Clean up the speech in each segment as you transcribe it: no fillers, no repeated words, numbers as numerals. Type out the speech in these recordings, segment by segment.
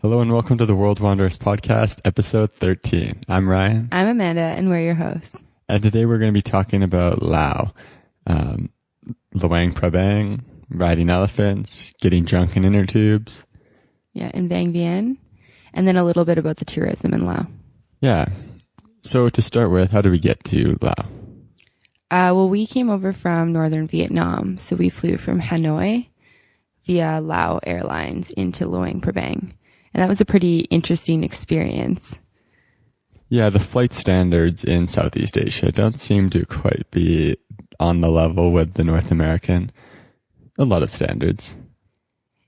Hello and welcome to the World Wanderers Podcast, episode 13. I'm Ryan. I'm Amanda, and we're your hosts. And today we're going to be talking about Laos, Luang Prabang, riding elephants, getting drunk in inner tubes. Yeah, in Vang Vieng. And then a little bit about the tourism in Laos. Yeah. So to start with, how did we get to Laos? Well, we came over from northern Vietnam. So we flew from Hanoi via Lao Airlines into Luang Prabang. And that was a pretty interesting experience. Yeah, the flight standards in Southeast Asia don't seem to quite be on the level with the North American. A lot of standards.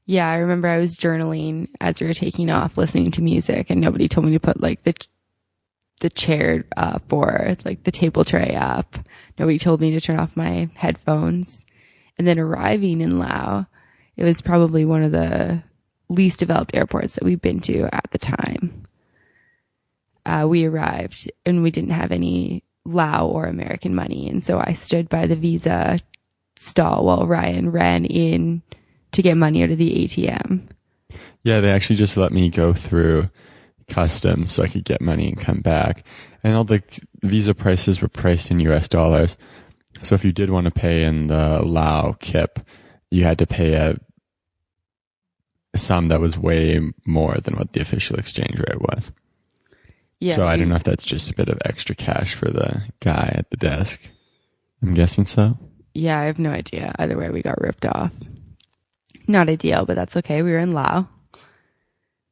Yeah, I remember I was journaling as we were taking off, listening to music, and nobody told me to put like the chair up or like the table tray up. Nobody told me to turn off my headphones. And then arriving in Laos, it was probably one of the least developed airports that we've been to at the time. We arrived and we didn't have any Lao or American money. And so I stood by the visa stall while Ryan ran in to get money out of the ATM. Yeah, they actually just let me go through customs so I could get money and come back. And all the visa prices were priced in US dollars. So if you did want to pay in the Lao kip, you had to pay a sum that was way more than what the official exchange rate was. Yeah, so I don't know if that's just a bit of extra cash for the guy at the desk. I'm guessing so. Yeah, I have no idea. Either way, we got ripped off. Not ideal, but that's okay. We were in Laos.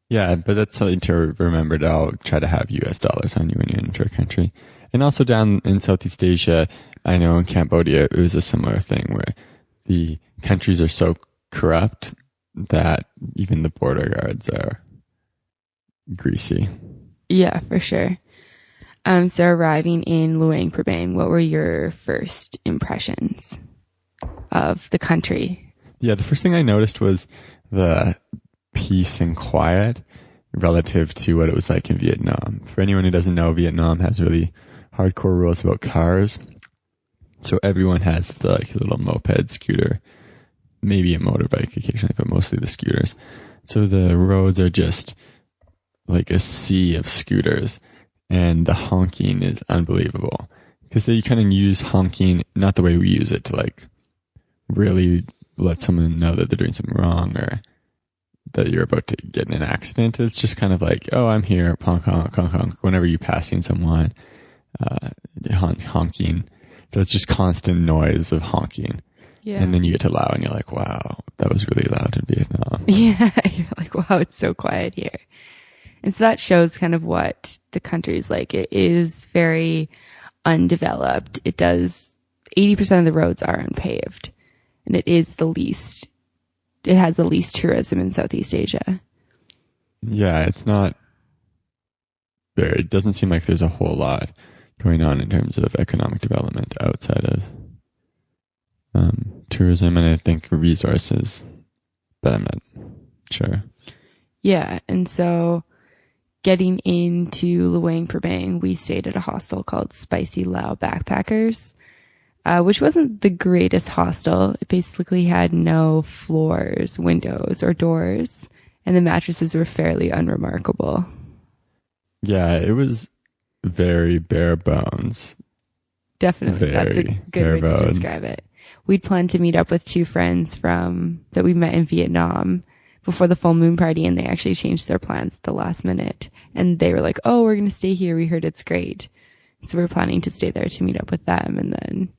Yeah, but that's something to remember. To try to have US dollars on you when you enter a country. And also down in Southeast Asia, I know in Cambodia, it was a similar thing where the countries are so corrupt that even the border guards are greasy. Yeah, for sure. So arriving in Luang Prabang, what were your first impressions of the country? Yeah, the first thing I noticed was the peace and quiet relative to what it was like in Vietnam. For anyone who doesn't know, Vietnam has really hardcore rules about cars. So everyone has the little moped, scooter, maybe a motorbike occasionally, but mostly the scooters. So the roads are just like a sea of scooters, and the honking is unbelievable because they kind of use honking not the way we use it to like really let someone know that they're doing something wrong or that you're about to get in an accident. It's just kind of like, oh, I'm here, honk, honk, honk, honk, whenever you're passing someone, honking. So it's just constant noise of honking. Yeah. And then you get to Laos and you're like, wow, that was really loud in Vietnam. Yeah, you're like, wow, it's so quiet here. And so that shows kind of what the country is like. It is very undeveloped. 80% of the roads are unpaved. And it has the least tourism in Southeast Asia. Yeah, it doesn't seem like there's a whole lot going on in terms of economic development outside of tourism and I think resources, but I'm not sure. Yeah, and so getting into Luang Prabang, we stayed at a hostel called Spicy Lao Backpackers, which wasn't the greatest hostel. It basically had no floors, windows, or doors, and the mattresses were fairly unremarkable. Yeah, it was very bare bones. Definitely, that's a good way to describe it. We'd planned to meet up with two friends that we met in Vietnam before the full moon party, and they actually changed their plans at the last minute. And they were like, oh, we're going to stay here. We heard it's great. So we were planning to stay there to meet up with them. And then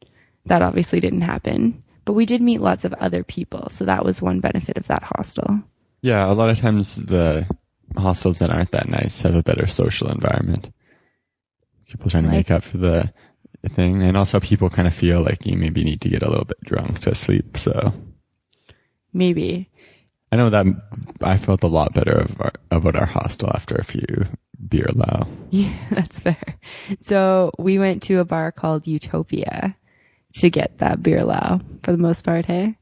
that obviously didn't happen. But we did meet lots of other people. So that was one benefit of that hostel. Yeah, a lot of times the hostels that aren't that nice have a better social environment. People trying to make up for the thing. And also people kind of feel like you maybe need to get a little bit drunk to sleep. So maybe. I know that I felt a lot better about our hostel after a few beer Lao. Yeah, that's fair. So we went to a bar called Utopia to get that beer Lao for the most part, hey?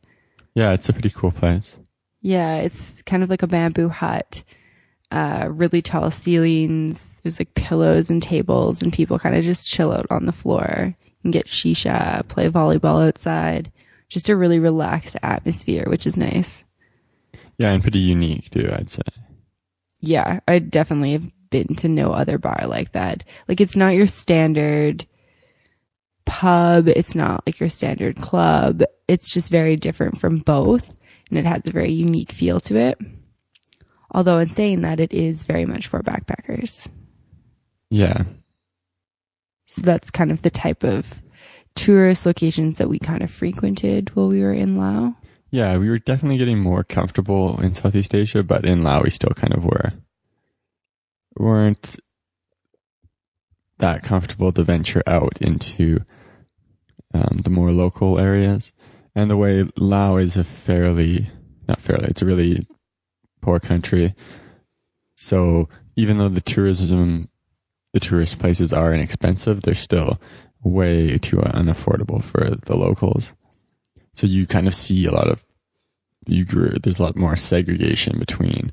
Yeah, it's a pretty cool place. Yeah, it's kind of like a bamboo hut. Really tall ceilings. There's like pillows and tables and people kind of just chill out on the floor and get shisha, play volleyball outside. Just a really relaxed atmosphere, which is nice. Yeah, and pretty unique too, I'd say. Yeah, I definitely have been to no other bar like that. Like, it's not your standard pub, it's not like your standard club. It's just very different from both, and it has a very unique feel to it. Although, in saying that, it is very much for backpackers. Yeah. So that's kind of the type of tourist locations that we kind of frequented while we were in Laos. Yeah, we were definitely getting more comfortable in Southeast Asia, but in Laos we still kind of weren't that comfortable to venture out into the more local areas. And the way Laos is it's a really poor country. So even though the tourist places are inexpensive, they're still way too unaffordable for the locals. So you kind of see there's a lot more segregation between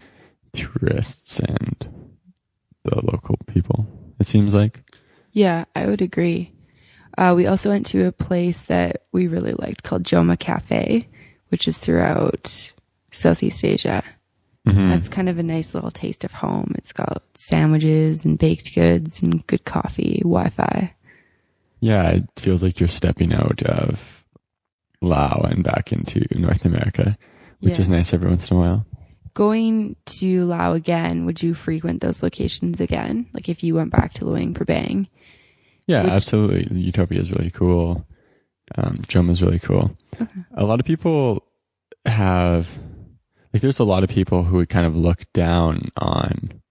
tourists and the local people, it seems like. Yeah, I would agree. We also went to a place that we really liked called Joma Cafe, which is throughout Southeast Asia. Mm-hmm. That's kind of a nice little taste of home. It's got sandwiches and baked goods and good coffee, Wi-Fi. Yeah, it feels like you're stepping out of Laos and back into North America, which is nice every once in a while. Going to Laos again, would you frequent those locations again? Like if you went back to Luang Prabang? Yeah, absolutely. Utopia is really cool. Joma is really cool. Okay. A lot of people there's a lot of people who would kind of look down on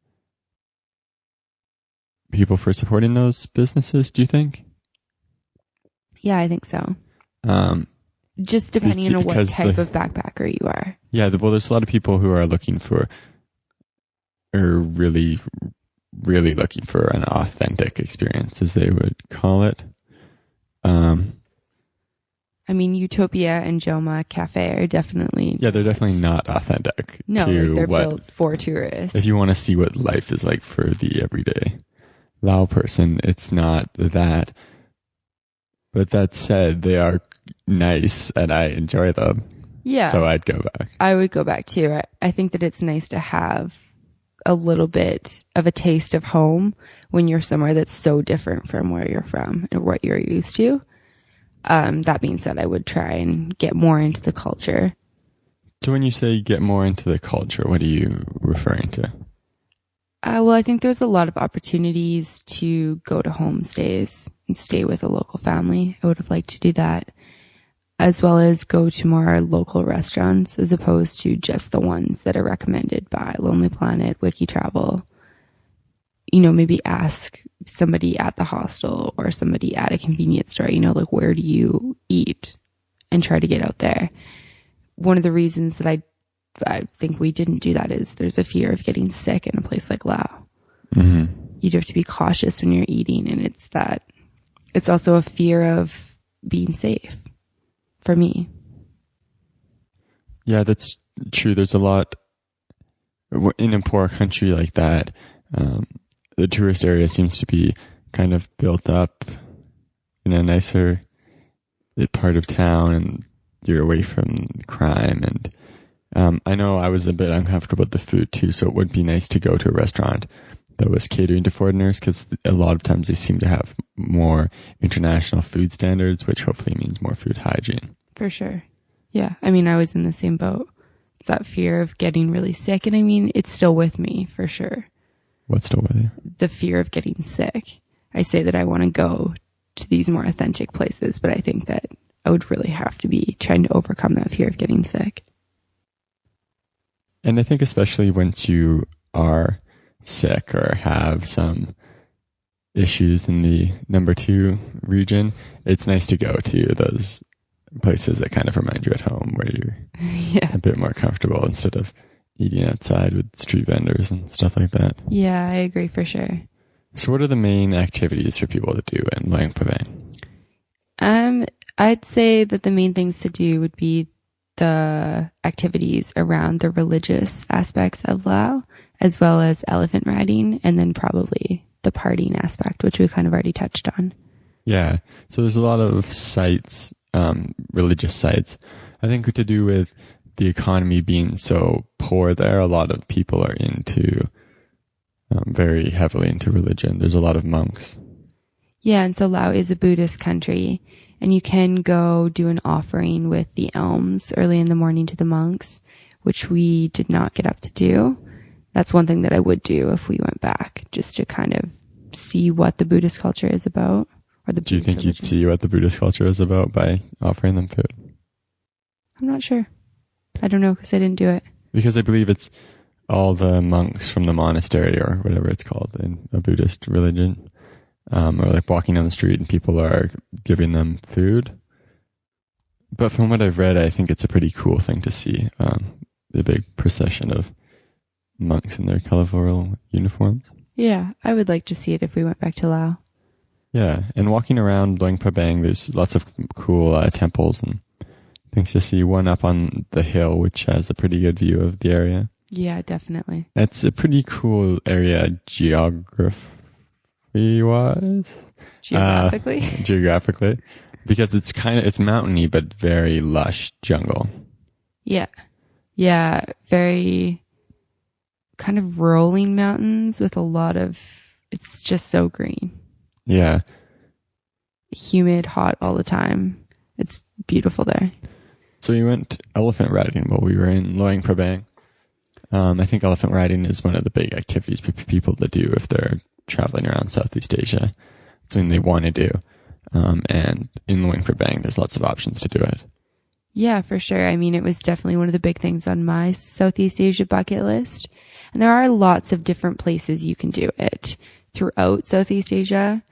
people for supporting those businesses, do you think? Yeah, I think so. Just depending on what type of backpacker you are. Yeah, there's a lot of people who are really, really looking for an authentic experience, as they would call it. I mean, Utopia and Joma Cafe are definitely... Yeah, they're definitely not authentic. No, they're built for tourists. If you want to see what life is like for the everyday Lao person, it's not that. But that said, they are nice and I enjoy them. Yeah. So I'd go back. I would go back too. I think that it's nice to have a little bit of a taste of home when you're somewhere that's so different from where you're from and what you're used to. That being said, I would try and get more into the culture. So when you say get more into the culture, what are you referring to? Well, I think there's a lot of opportunities to go to homestays and stay with a local family. I would have liked to do that, as well as go to more local restaurants as opposed to just the ones that are recommended by Lonely Planet, Wiki Travel. Maybe ask somebody at the hostel or somebody at a convenience store, like, where do you eat, and try to get out there. One of the reasons that I think we didn't do that is there's a fear of getting sick in a place like Laos. Mm-hmm. You have to be cautious when you're eating, and it's also a fear of being safe for me. Yeah, that's true. There's a lot in a poor country like that. The tourist area seems to be kind of built up in a nicer part of town, and you're away from crime. And I know I was a bit uncomfortable with the food too, so it would be nice to go to a restaurant that was catering to foreigners, because a lot of times they seem to have more international food standards, which hopefully means more food hygiene. For sure. Yeah. I mean, I was in the same boat. It's that fear of getting really sick. And I mean, it's still with me for sure. What's still with you? The fear of getting sick. I say that I want to go to these more authentic places, but I think that I would really have to be trying to overcome that fear of getting sick. And I think especially once you are sick or have some issues in the number 2 region, it's nice to go to those places that kind of remind you at home, where you're a bit more comfortable instead of eating outside with street vendors and stuff like that. Yeah, I agree for sure. So what are the main activities for people to do in Luang Prabang? I'd say that the main things to do would be the activities around the religious aspects of Lao, as well as elephant riding, and then probably the partying aspect, which we kind of already touched on. Yeah. So there's a lot of sites, religious sites, I think, to do with the economy being so poor there. A lot of people are into very heavily into religion. There's a lot of monks. Yeah, and so Laos is a Buddhist country, and you can go do an offering with the elms early in the morning to the monks, which we did not get up to do. That's one thing that I would do if we went back, just to kind of see what the Buddhist culture is about. Or the Do you think you'd see what the Buddhist culture is about by offering them food? I'm not sure. I don't know because I didn't do it. Because I believe it's all the monks from the monastery or whatever it's called in a Buddhist religion, or like walking down the street and people are giving them food. But from what I've read, I think it's a pretty cool thing to see, the big procession of monks in their colorful uniforms. Yeah, I would like to see it if we went back to Laos. Yeah, and walking around Luang Prabang, there's lots of cool temples and things to see. One up on the hill, which has a pretty good view of the area. Yeah, definitely. It's a pretty cool area geographically. Geographically, because it's mountainy but very lush jungle. Yeah, very kind of rolling mountains with a lot of, it's just so green. Yeah. Humid, hot all the time. It's beautiful there. So we went elephant riding while we were in Luang Prabang. I think elephant riding is one of the big activities people to do if they're traveling around Southeast Asia. It's something they want to do. And in Luang Prabang, there's lots of options to do it. Yeah, for sure. I mean, it was definitely one of the big things on my Southeast Asia bucket list. And there are lots of different places you can do it throughout Southeast Asia.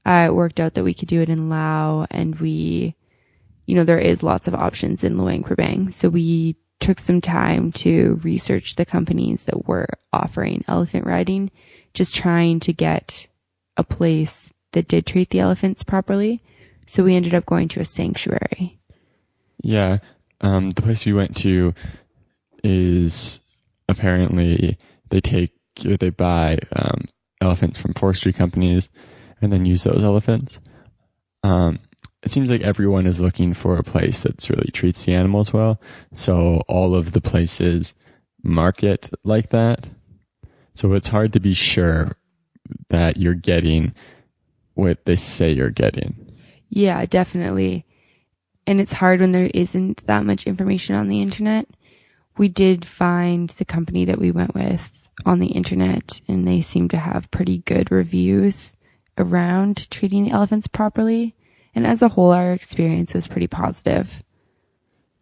It worked out that we could do it in Laos, and there is lots of options in Luang Prabang. So we took some time to research the companies that were offering elephant riding, just trying to get a place that did treat the elephants properly. So we ended up going to a sanctuary. Yeah. The place we went to is apparently they buy elephants from forestry companies and then use those elephants. It seems like everyone is looking for a place that really treats the animals well. So all of the places market like that. So it's hard to be sure that you're getting what they say you're getting. Yeah, definitely. And it's hard when there isn't that much information on the internet. We did find the company that we went with on the internet, and they seem to have pretty good reviews around treating the elephants properly. And as a whole, our experience was pretty positive.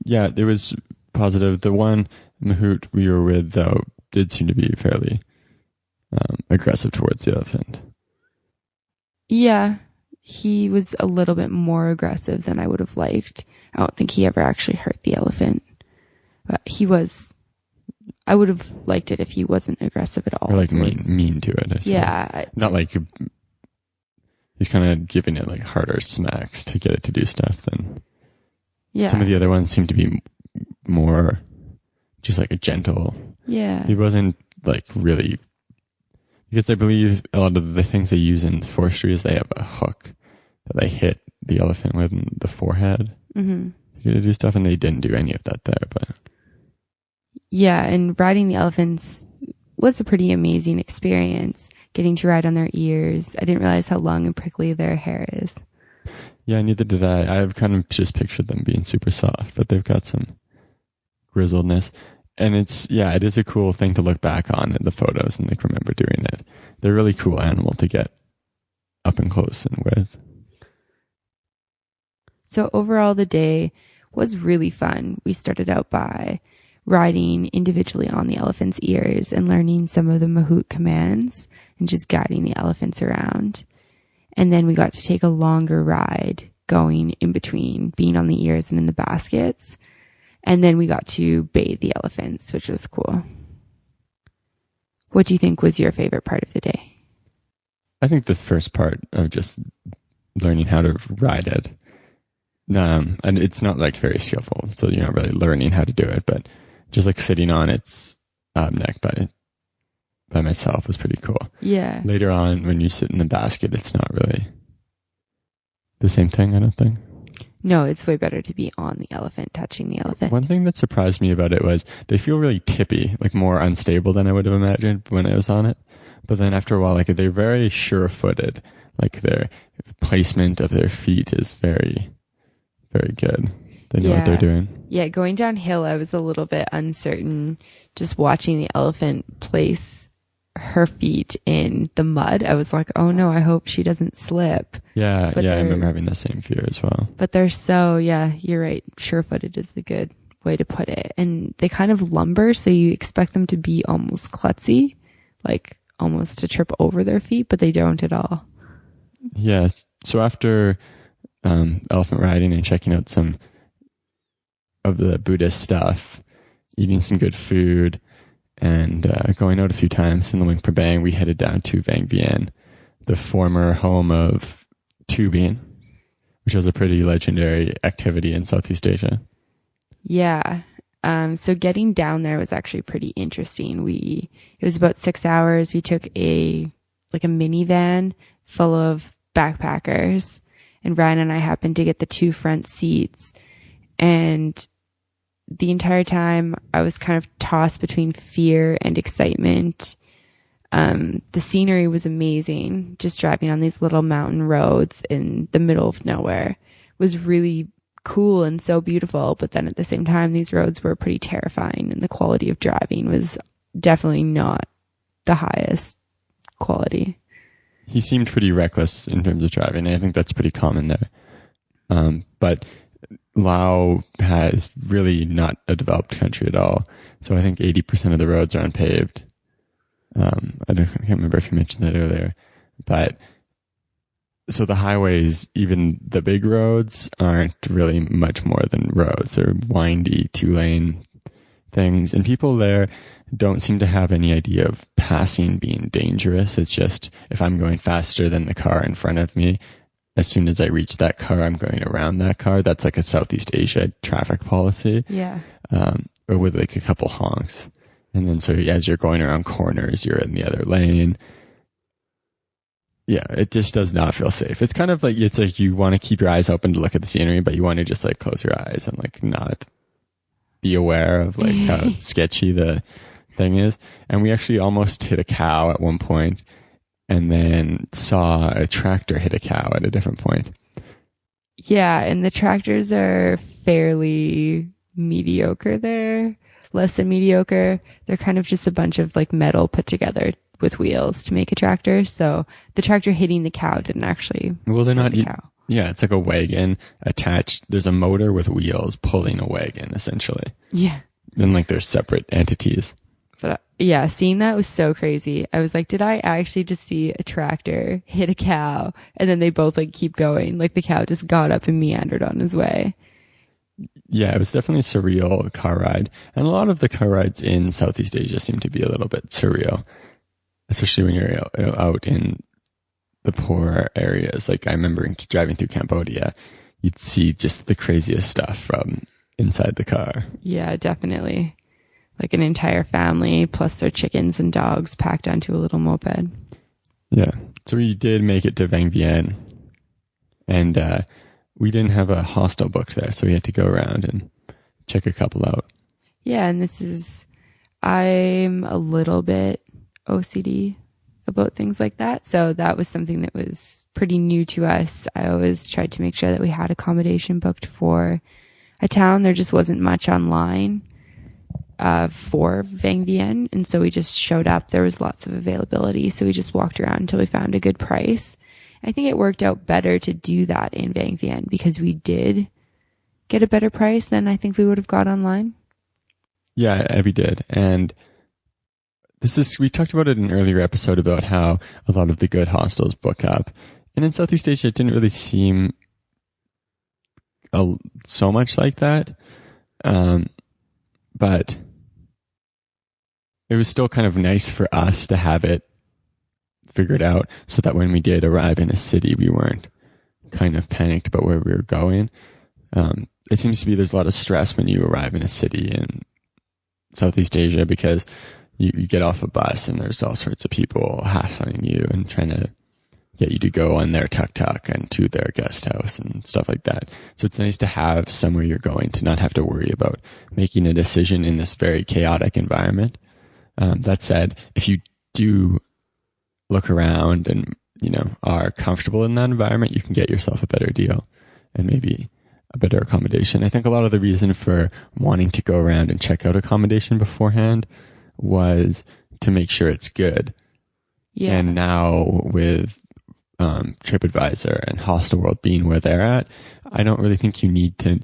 Yeah, it was positive. The one mahout we were with, though, did seem to be fairly aggressive towards the elephant. Yeah, he was a little bit more aggressive than I would have liked. I don't think he ever actually hurt the elephant. But I would have liked it if he wasn't aggressive at all. Or like mean to it, I suppose. Yeah. Not like he's kind of giving it like harder smacks to get it to do stuff than some of the other ones seem to be more just like a gentle. Yeah. He wasn't like really, because I believe a lot of the things they use in forestry is they have a hook that they hit the elephant with in the forehead to get it to do stuff, and they didn't do any of that there. But yeah, and riding the elephants was a pretty amazing experience, getting to ride on their ears. I didn't realize how long and prickly their hair is. Yeah, neither did I. I've kind of just pictured them being super soft, but they've got some grizzledness. And it is a cool thing to look back on in the photos and like remember doing it. They're a really cool animal to get up and close and with. So overall, the day was really fun. We started out by riding individually on the elephant's ears and learning some of the mahout commands and just guiding the elephants around. And then we got to take a longer ride going in between being on the ears and in the baskets. And then we got to bathe the elephants, which was cool. What do you think was your favorite part of the day? I think the first part of just learning how to ride it. And it's not like very skillful, so you're not really learning how to do it, but just like sitting on its neck by myself was pretty cool. Yeah. Later on, when you sit in the basket, it's not really the same thing, I don't think. No, it's way better to be on the elephant, touching the elephant. One thing that surprised me about it was they feel really tippy, like more unstable than I would have imagined when I was on it. but then after a while, like they're very sure-footed. Like their placement of their feet is very, very good. They know what they're doing. Yeah, going downhill, I was a little bit uncertain just watching the elephant place her feet in the mud. I was like, oh no, I hope she doesn't slip. Yeah, I remember having the same fear as well. But they're so, you're right. Sure-footed is the good way to put it. And they kind of lumber, so you expect them to be almost klutzy, like almost to trip over their feet, but they don't at all. Yeah. So after elephant riding and checking out some of the Buddhist stuff, eating some good food, and going out a few times in the Luang Prabang, we headed down to Vang Vieng, the former home of tubing, which was a pretty legendary activity in Southeast Asia. Yeah. So getting down there was actually pretty interesting. It was about 6 hours. We took a minivan full of backpackers, and Ryan and I happened to get the 2 front seats. And the entire time I was kind of tossed between fear and excitement. The scenery was amazing. Just driving on these little mountain roads in the middle of nowhere was really cool and so beautiful. But then at the same time, these roads were pretty terrifying, and the quality of driving was definitely not the highest quality. He seemed pretty reckless in terms of driving. I think that's pretty common there. But Laos has really not a developed country at all. So I think 80% of the roads are unpaved. I can't remember if you mentioned that earlier, but so the highways, even the big roads, aren't really much more than roads. They're windy 2-lane things, and people there don't seem to have any idea of passing being dangerous. It's just, if I'm going faster than the car in front of me, as soon as I reach that car, I'm going around that car. That's like a Southeast Asia traffic policy. Yeah. Or with like a couple honks. And then so as you're going around corners, you're in the other lane. Yeah, it just does not feel safe. It's kind of like, it's like you want to keep your eyes open to look at the scenery, but you want to just like close your eyes and like not be aware of like how sketchy the thing is. And we actually almost hit a cow at one point, and then saw a tractor hit a cow at a different point. Yeah, and the tractors are fairly mediocre there. Less than mediocre. They're kind of just a bunch of like metal put together with wheels to make a tractor. So the tractor hitting the cow didn't actually they're not hit the cow. Yeah, it's like a wagon attached. There's a motor with wheels pulling a wagon, essentially. Yeah. And like they're separate entities. But yeah, seeing that was so crazy. I was like, did I actually just see a tractor hit a cow? And then they both like keep going. Like the cow just got up and meandered on his way. Yeah, it was definitely a surreal car ride. And a lot of the car rides in Southeast Asia seem to be a little bit surreal, especially when you're out in the poorer areas. Like I remember driving through Cambodia, you'd see just the craziest stuff from inside the car. Yeah, definitely. Like an entire family plus their chickens and dogs packed onto a little moped. Yeah. So we did make it to Vang Vieng, and we didn't have a hostel booked there, so we had to go around and check a couple out. Yeah, and I'm a little bit OCD about things like that. So that was something that was pretty new to us. I always tried to make sure that we had accommodation booked for a town. There just wasn't much online for Vang Vieng, and so we just showed up. There was lots of availability, so we just walked around until we found a good price. I think it worked out better to do that in Vang Vieng because we did get a better price than I think we would have got online. Yeah, we did. And we talked about it in an earlier episode about how a lot of the good hostels book up. And in Southeast Asia, it didn't really seem so much like that. But it was still kind of nice for us to have it figured out so that when we did arrive in a city, we weren't kind of panicked about where we were going. It seems to be there's a lot of stress when you arrive in a city in Southeast Asia because you get off a bus and there's all sorts of people hassling you and trying to get you to go on their tuk-tuk and to their guest house and stuff like that. So it's nice to have somewhere you're going to not have to worry about making a decision in this very chaotic environment. That said, if you do look around and, are comfortable in that environment, you can get yourself a better deal and maybe a better accommodation. I think a lot of the reason for wanting to go around and check out accommodation beforehand was to make sure it's good. Yeah. And now with TripAdvisor and Hostelworld being where they're at, I don't really think you need to.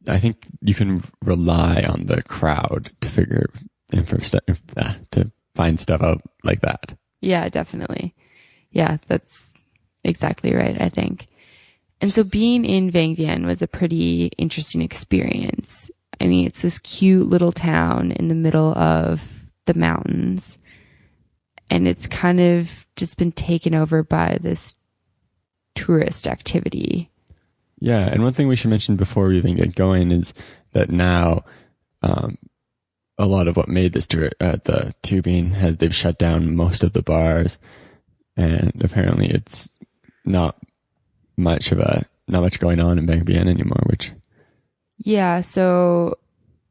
I think you can rely on the crowd to to find stuff out like that. Yeah, definitely. Yeah, that's exactly right, I think. And so being in Vang Vieng was a pretty interesting experience. I mean, it's this cute little town in the middle of the mountains, and it's kind of just been taken over by this tourist activity. Yeah, and one thing we should mention before we even get going is that now a lot of what made this the tubing they've shut down most of the bars, and apparently it's not much going on in Vang Vieng anymore. Which yeah, so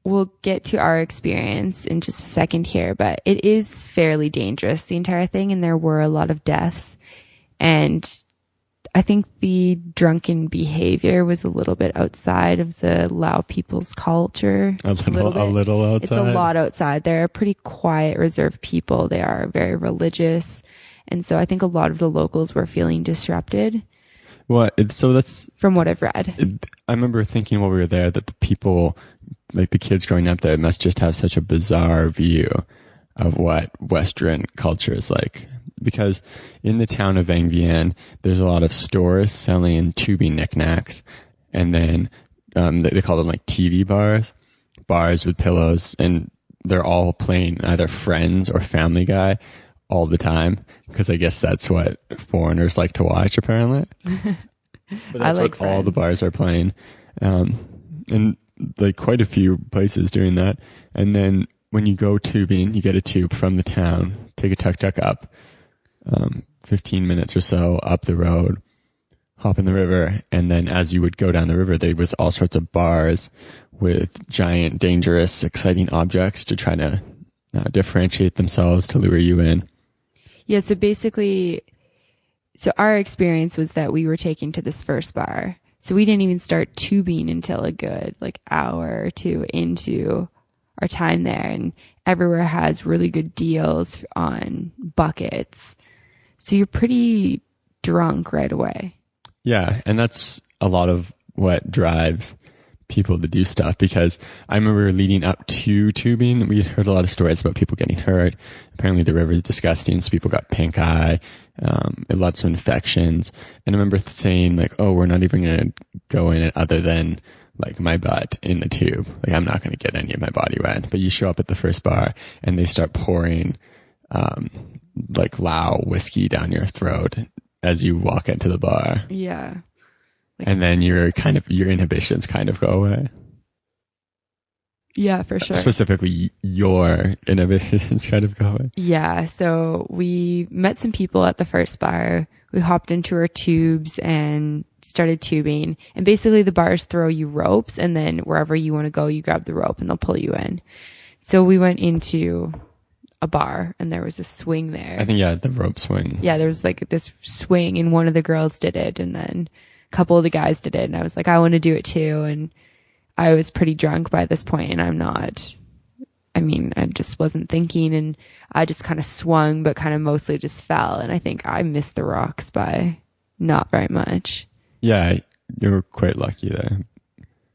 we'll get to our experience in just a second here, but it is fairly dangerous, the entire thing, and there were a lot of deaths, and I think the drunken behavior was a little bit outside of the Lao people's culture. A little outside. It's a lot outside. They're pretty quiet, reserved people. They are very religious. And so I think a lot of the locals were feeling disrupted. So that's from what I've read. I remember thinking while we were there that the people, like the kids growing up there, must just have such a bizarre view of what Western culture is like. Because in the town of Vang Vieng, there's a lot of stores selling tubing knickknacks, and then they call them like TV bars with pillows, and they're all playing either Friends or Family Guy all the time, because I guess that's what foreigners like to watch, apparently. But that's what Friends. All the bars are playing, and like quite a few places doing that. And then when you go tubing, you get a tube from the town, take a tuk-tuk up 15 minutes or so up the road, hop in the river, and then as you would go down the river, there was all sorts of bars with giant, dangerous, exciting objects to try to differentiate themselves, to lure you in. Yeah, so basically, our experience was that we were taken to this first bar. So we didn't even start tubing until a good hour or two into our time there, and everywhere has really good deals on buckets. So you're pretty drunk right away. Yeah, and that's a lot of what drives people to do stuff, because I remember leading up to tubing, we heard a lot of stories about people getting hurt. Apparently the river is disgusting, so people got pink eye, lots of infections. And I remember saying we're not even going to go in it other than my butt in the tube. I'm not going to get any of my body wet. But you show up at the first bar and they start pouring Lao whiskey down your throat as you walk into the bar. Yeah. And then your inhibitions kind of go away. Yeah, for sure. Specifically, your inhibitions kind of go away. Yeah. So we met some people at the first bar. We hopped into our tubes and started tubing. And basically the bars throw you ropes, and then wherever you want to go, you grab the rope and they'll pull you in. So we went into a bar and there was a swing there. I think, the rope swing. Yeah, there was this swing, and one of the girls did it, and then a couple of the guys did it, and I was like, I want to do it too. And I was pretty drunk by this point, and I just wasn't thinking, and I just kind of swung, but kind of mostly just fell. And I think I missed the rocks by not very much. Yeah, you were quite lucky there.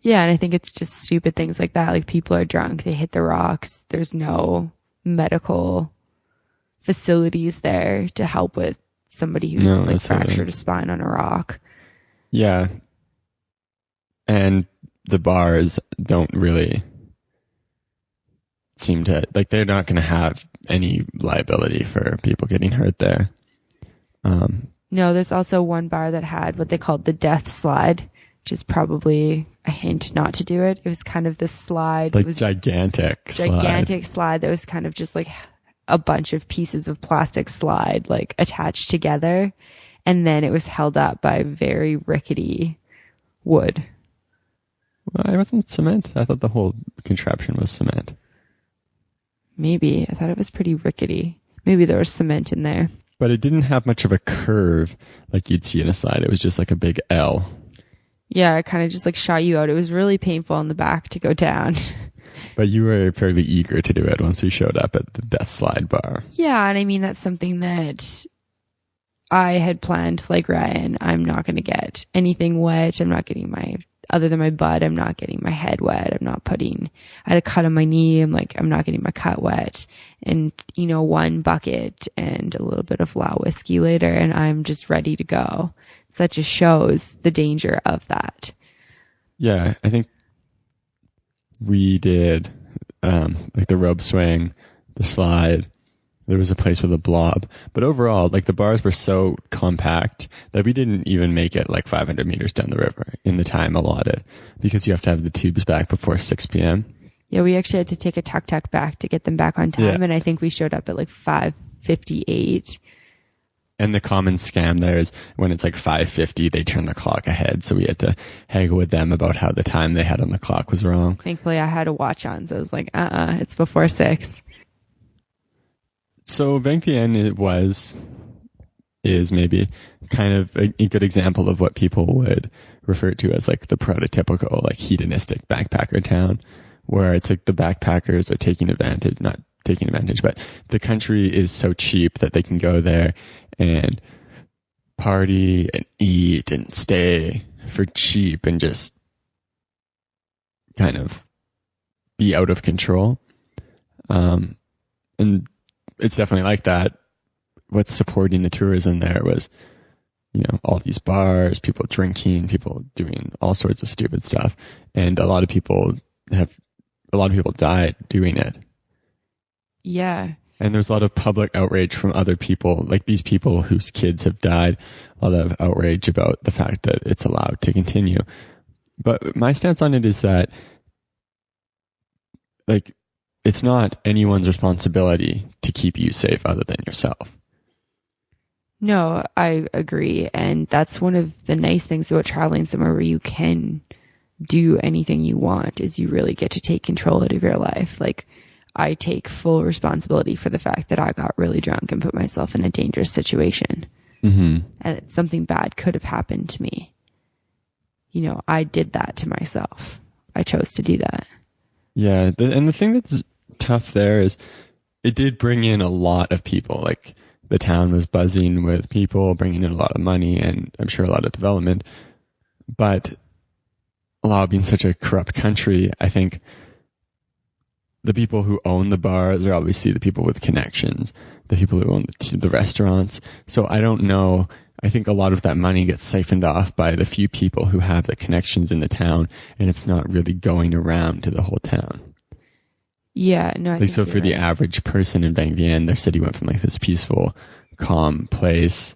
Yeah, and I think it's just stupid things like that. People are drunk, they hit the rocks. There's no medical facilities there to help with somebody who's fractured a spine on a rock. Yeah. And the bars don't really seem to, they're not going to have any liability for people getting hurt there. No, there's also one bar that had what they called the death slide, which is probably a hint not to do it. It was kind of this slide. It was gigantic slide that was kind of just a bunch of pieces of plastic slide, attached together. And then it was held up by very rickety wood. Well, it wasn't cement. I thought the whole contraption was cement. Maybe. I thought it was pretty rickety. Maybe there was cement in there. but it didn't have much of a curve like you'd see in a slide. It was just like a big L. Yeah, it kind of just like shot you out. It was really painful in the back to go down. But you were fairly eager to do it once we showed up at the death slide bar. Yeah, and I mean, that's something that I had planned, like Ryan. I'm not going to get anything wet. I'm not getting other than my butt, I'm not getting my head wet. I had a cut on my knee. I'm not getting my cut wet. And, one bucket and a little bit of Lao whiskey later, and I'm just ready to go. So that just shows the danger of that. Yeah, I think we did like the rope swing, the slide. There was a place with a blob. But overall, like the bars were so compact that we didn't even make it like 500 meters down the river in the time allotted because you have to have the tubes back before 6 p.m. Yeah, we actually had to take a tuk-tuk back to get them back on time. Yeah. And I think we showed up at like 5:58. And the common scam there is when it's like 5:50, they turn the clock ahead. So we had to haggle with them about how the time they had on the clock was wrong. Thankfully, I had a watch on. So I was like, it's before 6. So Vang Vieng is maybe kind of a good example of what people would refer to as like the prototypical like hedonistic backpacker town, where it's like the backpackers are not taking advantage, but the country is so cheap that they can go there and party and eat and stay for cheap and just kind of be out of control. And it's definitely like that. What's supporting the tourism there was, all these bars, people drinking, people doing all sorts of stupid stuff. And a lot of people died doing it. Yeah. And there's a lot of public outrage from other people, like these people whose kids have died, a lot of outrage about the fact that it's allowed to continue. But my stance on it is that, like, it's not anyone's responsibility to keep you safe other than yourself. No, I agree. And that's one of the nice things about traveling somewhere where you can do anything you want, is you really get to take control of your life. Like, I take full responsibility for the fact that I got really drunk and put myself in a dangerous situation. Mm-hmm. And something bad could have happened to me. I did that to myself. I chose to do that. Yeah. And the thing that's tough there is it did bring in a lot of people. Like, the town was buzzing with people, bringing in a lot of money and I'm sure a lot of development. But Laos being such a corrupt country, I think the people who own the bars are obviously the people with connections, the people who own the restaurants. So I don't know. I think a lot of that money gets siphoned off by the few people who have the connections in the town, and it's not really going around to the whole town. Yeah, no. Like, so for the average person in Vang Vieng, their city went from like this peaceful, calm place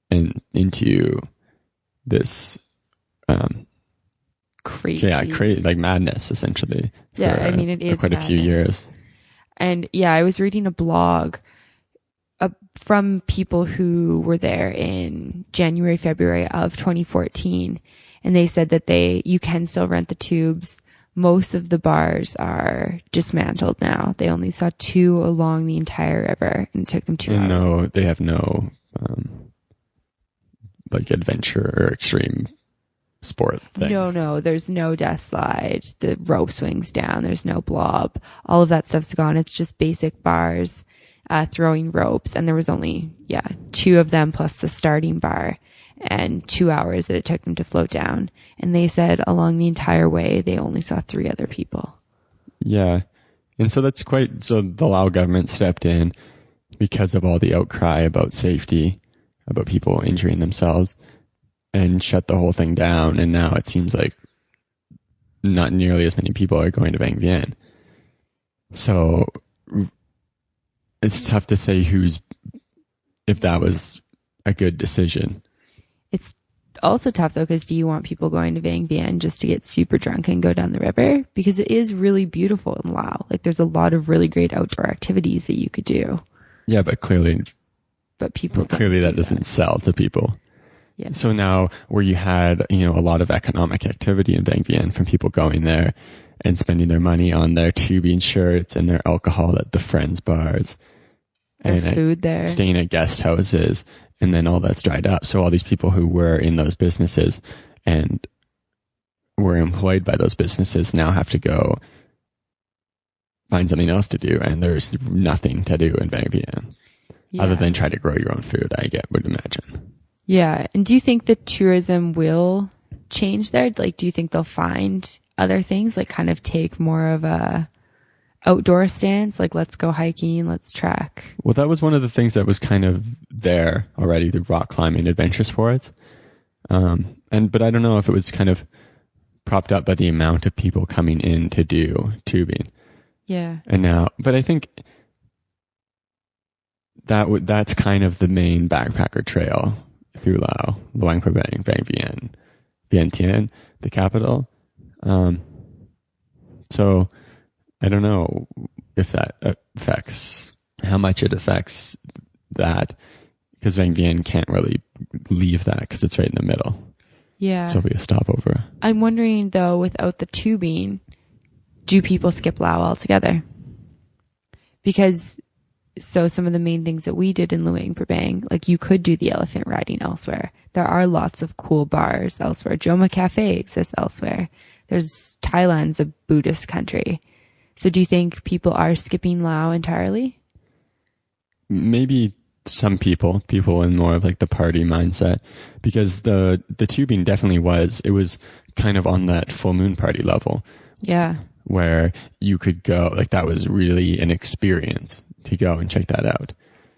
and into this crazy. Yeah, crazy, like madness, essentially. Yeah, I mean, it is quite madness. a few years. And yeah, I was reading a blog from people who were there in January, February of 2014, and they said that you can still rent the tubes. Most of the bars are dismantled now. They only saw 2 along the entire river, and it took them 2 hours. No, they have no like adventure or extreme sport things. No, there's no death slide. The rope swings down. There's no blob. All of that stuff's gone. It's just basic bars, throwing ropes. And there was only, 2 of them plus the starting bar, and 2 hours that it took them to float down. And they said along the entire way, they only saw 3 other people. Yeah. And so so the Lao government stepped in because of all the outcry about safety, about people injuring themselves, and shut the whole thing down. And now it seems like not nearly as many people are going to Vang Vieng. So it's tough to say if that was a good decision. It's also tough though, because do you want people going to Vang Vieng just to get super drunk and go down the river? Because it is really beautiful in Laos. Like, there's a lot of really great outdoor activities that you could do. Yeah, but clearly that doesn't sell to people. Yeah. So now where you had, a lot of economic activity in Vang Vieng from people going there and spending their money on their tubing shirts and their alcohol at the friends bars, and food there. staying at guest houses, and then all that's dried up. So all these people who were in those businesses and were employed by those businesses now have to go find something else to do, and there's nothing to do in Vang Vieng other than try to grow your own food, would imagine. Yeah. And do you think that tourism will change there? Like, do you think they'll find other things, like kind of take more of a outdoor stance, like let's go hiking, let's trek? Well, that was one of the things that was kind of there already, the rock climbing adventure sports. But I don't know if it was kind of propped up by the amount of people coming in to do tubing. Yeah. And now, but I think that's kind of the main backpacker trail through Laos, Luang Prabang, Vang Vieng, Vientiane, the capital. So I don't know if that affects, how much it affects that, because Vang Vieng can't really leave that because it's right in the middle. Yeah. So it'll be a stopover. I'm wondering though, without the tubing, do people skip Laos altogether? Because some of the main things that we did in Luang Prabang, like you could do the elephant riding elsewhere. There are lots of cool bars elsewhere. Joma Cafe exists elsewhere. Thailand's a Buddhist country. So do you think people are skipping Laos entirely? Maybe some people in more of like the party mindset, because the tubing definitely was kind of on that full moon party level. Yeah. Where you could go, like that was really an experience to go and check that out.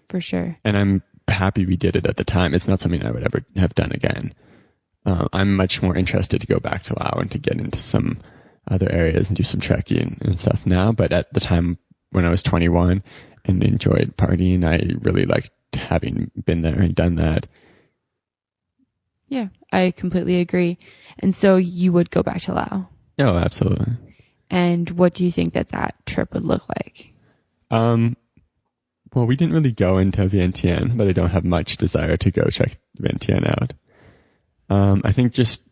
For sure. And I'm happy we did it at the time. It's not something I would ever have done again. I'm much more interested to go back to Laos and to get into some other areas and do some trekking and stuff now. But at the time when I was 21 and enjoyed partying, I really liked having been there and done that. Yeah, I completely agree. And so you would go back to Laos? Oh, absolutely. And what do you think that trip would look like? Well, we didn't really go into Vientiane, but I don't have much desire to go check Vientiane out. I think just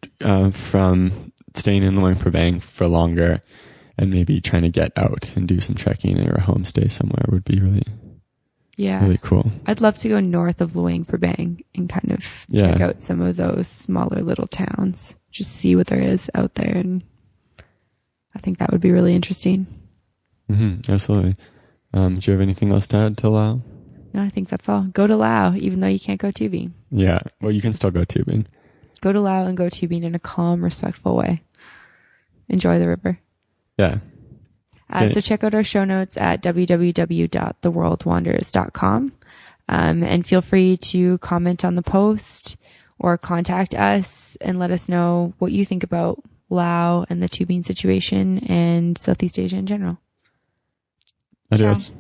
from staying in Luang Prabang for longer and maybe trying to get out and do some trekking or a homestay somewhere would be really cool. I'd love to go north of Luang Prabang and kind of check out some of those smaller little towns, just see what there is out there. And I think that would be really interesting. Mm-hmm, absolutely. Do you have anything else to add to Laos? No, I think that's all. Go to Laos, even though you can't go tubing. Yeah. Well, you can still go tubing. Go to Laos and go tubing in a calm, respectful way. Enjoy the river. Yeah. So check out our show notes at www.theworldwanders.com. And feel free to comment on the post or contact us and let us know what you think about Laos and the tubing situation and Southeast Asia in general. Adios. Ciao.